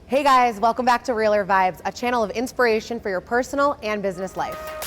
Hey guys, welcome back to Realer Vibes, a channel of inspiration for your personal and business life.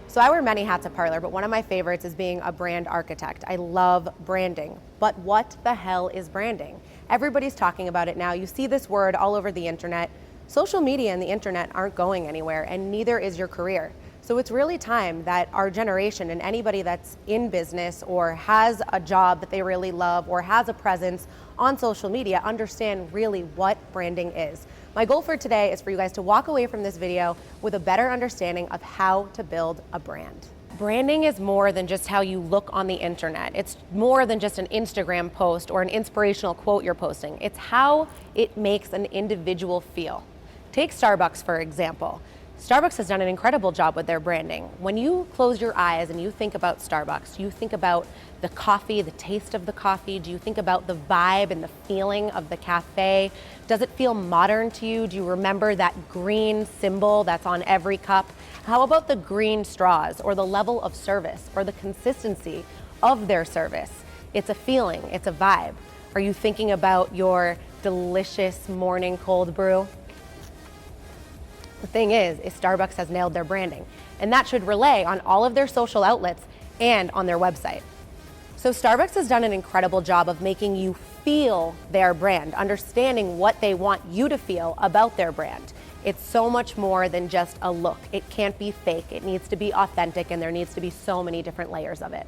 So I wear many hats at PARLR, but one of my favorites is being a brand architect. I love branding, but what the hell is branding? Everybody's talking about it now. You see this word all over the internet. Social media and the internet aren't going anywhere, and neither is your career. So it's really time that our generation and anybody that's in business or has a job that they really love or has a presence on social media understand really what branding is. My goal for today is for you guys to walk away from this video with a better understanding of how to build a brand. Branding is more than just how you look on the internet. It's more than just an Instagram post or an inspirational quote you're posting. It's how it makes an individual feel. Take Starbucks, for example. Starbucks has done an incredible job with their branding. When you close your eyes and you think about Starbucks, you think about the coffee, the taste of the coffee. Do you think about the vibe and the feeling of the cafe? Does it feel modern to you? Do you remember that green symbol that's on every cup? How about the green straws or the level of service or the consistency of their service? It's a feeling, it's a vibe. Are you thinking about your delicious morning cold brew? The thing is Starbucks has nailed their branding, and that should relay on all of their social outlets and on their website. So Starbucks has done an incredible job of making you feel their brand, understanding what they want you to feel about their brand. It's so much more than just a look. It can't be fake. It needs to be authentic, and there needs to be so many different layers of it.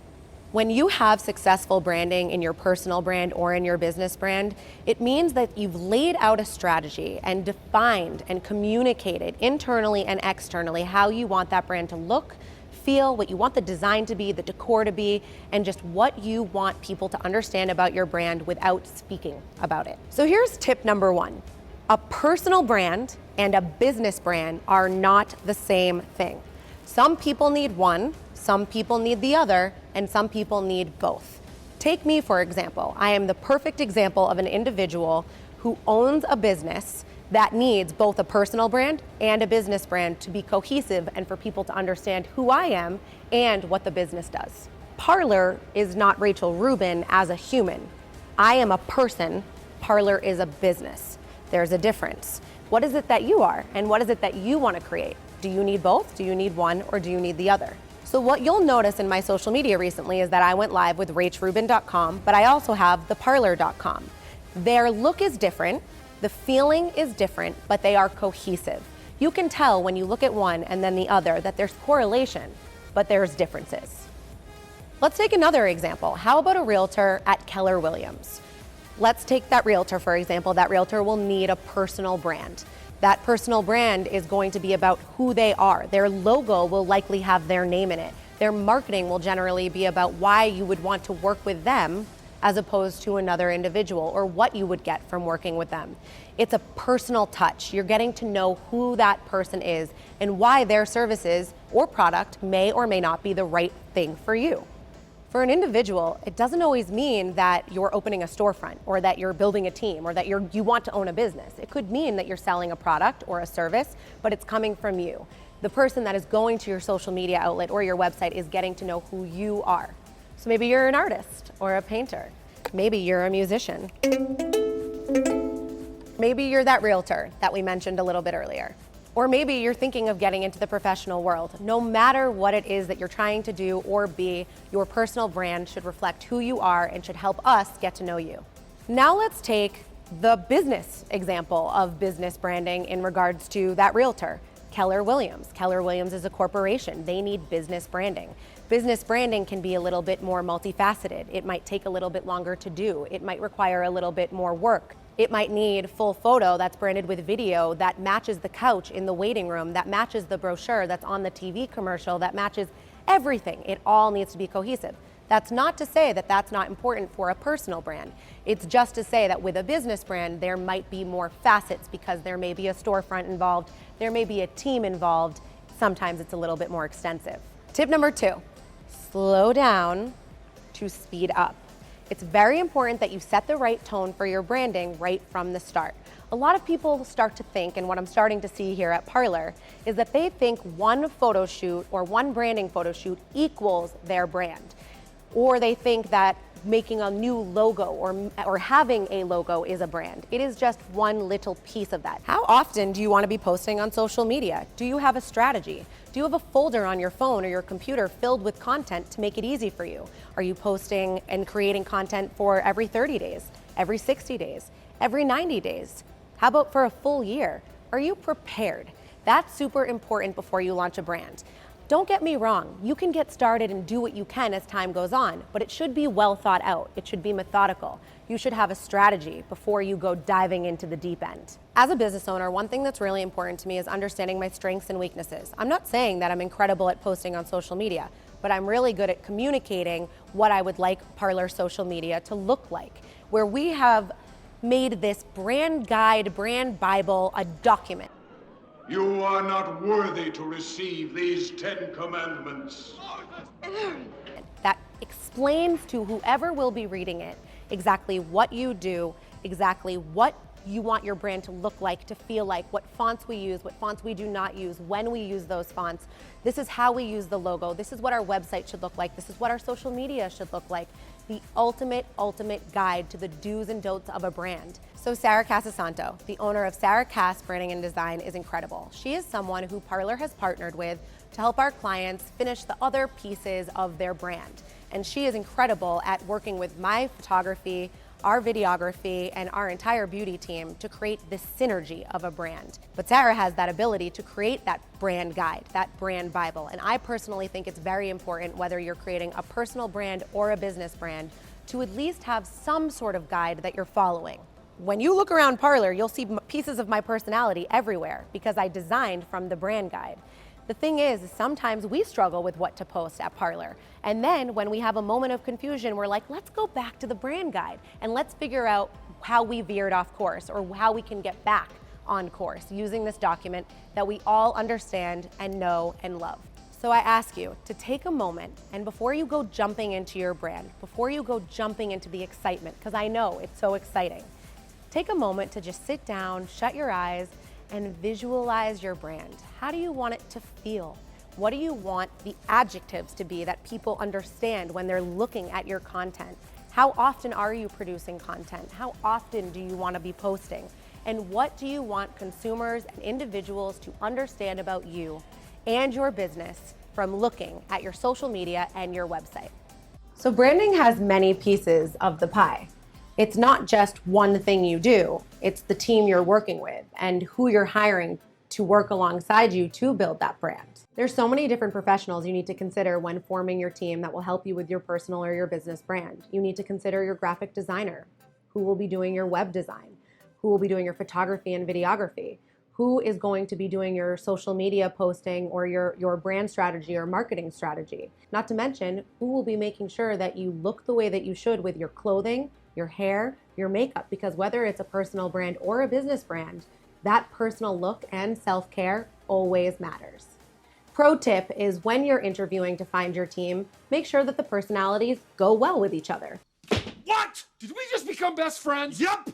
When you have successful branding in your personal brand or in your business brand, it means that you've laid out a strategy and defined and communicated internally and externally how you want that brand to look, feel, what you want the design to be, the decor to be, and just what you want people to understand about your brand without speaking about it. So here's tip number one. A personal brand and a business brand are not the same thing. Some people need one, some people need the other, and some people need both. Take me, for example. I am the perfect example of an individual who owns a business that needs both a personal brand and a business brand to be cohesive and for people to understand who I am and what the business does. PARLR is not Rachael Rubin as a human. I am a person. PARLR is a business. There's a difference. What is it that you are, and what is it that you want to create? Do you need both? Do you need one, or do you need the other? So what you'll notice in my social media recently is that I went live with rachrubin.com, but I also have the parlor.com. Their look is different, the feeling is different, but they are cohesive. You can tell when you look at one and then the other that there's correlation, but there's differences. Let's take another example. How about a realtor at Keller Williams? Let's take that realtor, for example. That realtor will need a personal brand. That personal brand is going to be about who they are. Their logo will likely have their name in it. Their marketing will generally be about why you would want to work with them as opposed to another individual, or what you would get from working with them. It's a personal touch. You're getting to know who that person is and why their services or product may or may not be the right thing for you. For an individual, it doesn't always mean that you're opening a storefront or that you're building a team or that you want to own a business. It could mean that you're selling a product or a service, but it's coming from you. The person that is going to your social media outlet or your website is getting to know who you are. So maybe you're an artist or a painter. Maybe you're a musician. Maybe you're that realtor that we mentioned a little bit earlier. Or maybe you're thinking of getting into the professional world. No matter what it is that you're trying to do or be, your personal brand should reflect who you are and should help us get to know you. Now let's take the business example of business branding in regards to that realtor, Keller Williams. Keller Williams is a corporation. They need business branding. Business branding can be a little bit more multifaceted. It might take a little bit longer to do. It might require a little bit more work. It might need full photo that's branded with video that matches the couch in the waiting room, that matches the brochure that's on the TV commercial, that matches everything. It all needs to be cohesive. That's not to say that that's not important for a personal brand. It's just to say that with a business brand, there might be more facets because there may be a storefront involved, there may be a team involved. Sometimes it's a little bit more extensive. Tip number 2, slow down to speed up. It's very important that you set the right tone for your branding right from the start. A lot of people start to think, and what I'm starting to see here at PARLR, is that they think one photo shoot or one branding photo shoot equals their brand. Or they think that making a new logo or having a logo is a brand. It is just one little piece of that. How often do you want to be posting on social media? Do you have a strategy? Do you have a folder on your phone or your computer filled with content to make it easy for you? Are you posting and creating content for every 30 days, every 60 days, every 90 days? How about for a full year? Are you prepared? That's super important before you launch a brand. Don't get me wrong, you can get started and do what you can as time goes on, but it should be well thought out. It should be methodical. You should have a strategy before you go diving into the deep end. As a business owner, one thing that's really important to me is understanding my strengths and weaknesses. I'm not saying that I'm incredible at posting on social media, but I'm really good at communicating what I would like PARLR social media to look like, where we have made this brand guide, brand Bible, a document. You are not worthy to receive these 10 commandments. That explains to whoever will be reading it exactly what you do, exactly what you want your brand to look like, to feel like, what fonts we use, what fonts we do not use, when we use those fonts. This is how we use the logo. This is what our website should look like. This is what our social media should look like. The ultimate guide to the do's and don'ts of a brand. So Sarah Casasanto, the owner of Sarah Cass Branding and Design, is incredible. She is someone who PARLR has partnered with to help our clients finish the other pieces of their brand. And she is incredible at working with my photography, our videography, and our entire beauty team to create this synergy of a brand. But Sarah has that ability to create that brand guide, that brand Bible. And I personally think it's very important, whether you're creating a personal brand or a business brand, to at least have some sort of guide that you're following. When you look around PARLR, you'll see pieces of my personality everywhere because I designed from the brand guide. The thing is, sometimes we struggle with what to post at PARLR. And then when we have a moment of confusion, we're like, let's go back to the brand guide and let's figure out how we veered off course or how we can get back on course using this document that we all understand and know and love. So I ask you to take a moment, and before you go jumping into your brand, before you go jumping into the excitement, because I know it's so exciting, take a moment to just sit down, shut your eyes, and visualize your brand. How do you want it to feel? What do you want the adjectives to be that people understand when they're looking at your content? How often are you producing content? How often do you want to be posting? And what do you want consumers and individuals to understand about you and your business from looking at your social media and your website? So branding has many pieces of the pie. It's not just one thing you do, it's the team you're working with and who you're hiring to work alongside you to build that brand. There's so many different professionals you need to consider when forming your team that will help you with your personal or your business brand. You need to consider your graphic designer, who will be doing your web design, who will be doing your photography and videography, who is going to be doing your social media posting or your brand strategy or marketing strategy. Not to mention, who will be making sure that you look the way that you should with your clothing, your hair, your makeup, because whether it's a personal brand or a business brand, that personal look and self-care always matters. Pro tip is when you're interviewing to find your team, make sure that the personalities go well with each other. What? Did we just become best friends? Yup!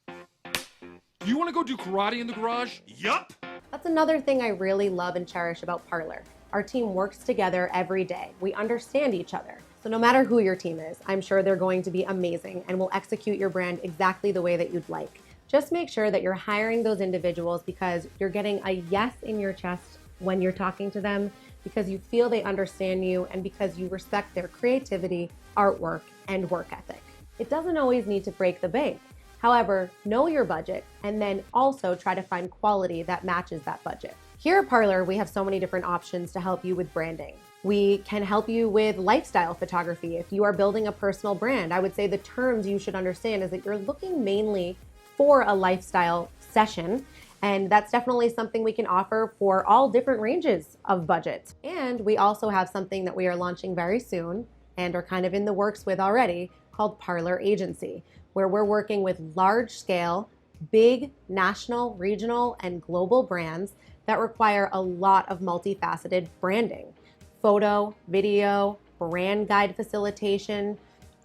Do you want to go do karate in the garage? Yup! That's another thing I really love and cherish about PARLR. Our team works together every day. We understand each other. So no matter who your team is, I'm sure they're going to be amazing and will execute your brand exactly the way that you'd like. Just make sure that you're hiring those individuals because you're getting a yes in your chest when you're talking to them, because you feel they understand you and because you respect their creativity, artwork, and work ethic. It doesn't always need to break the bank. However, know your budget and then also try to find quality that matches that budget. Here at PARLR, we have so many different options to help you with branding. We can help you with lifestyle photography. If you are building a personal brand, I would say the terms you should understand is that you're looking mainly for a lifestyle session, and that's definitely something we can offer for all different ranges of budgets. And we also have something that we are launching very soon and are kind of in the works with already called PARLR Agency, where we're working with large-scale, big national, regional, and global brands that require a lot of multifaceted branding. Photo, video, brand guide facilitation,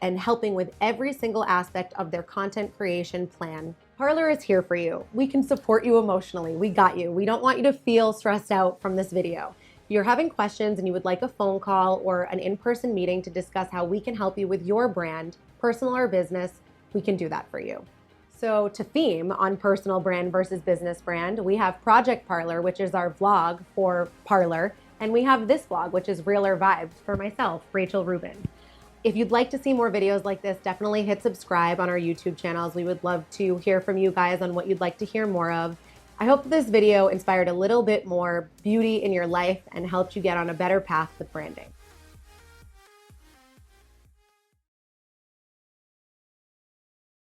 and helping with every single aspect of their content creation plan. PARLR is here for you. We can support you emotionally. We got you. We don't want you to feel stressed out from this video. If you're having questions and you would like a phone call or an in-person meeting to discuss how we can help you with your brand, personal or business, we can do that for you. So to theme on personal brand versus business brand, we have Project PARLR, which is our vlog for PARLR, and we have this vlog, which is Realer Vibes for myself, Rachael Rubin. If you'd like to see more videos like this, definitely hit subscribe on our YouTube channels. We would love to hear from you guys on what you'd like to hear more of. I hope this video inspired a little bit more beauty in your life and helped you get on a better path with branding.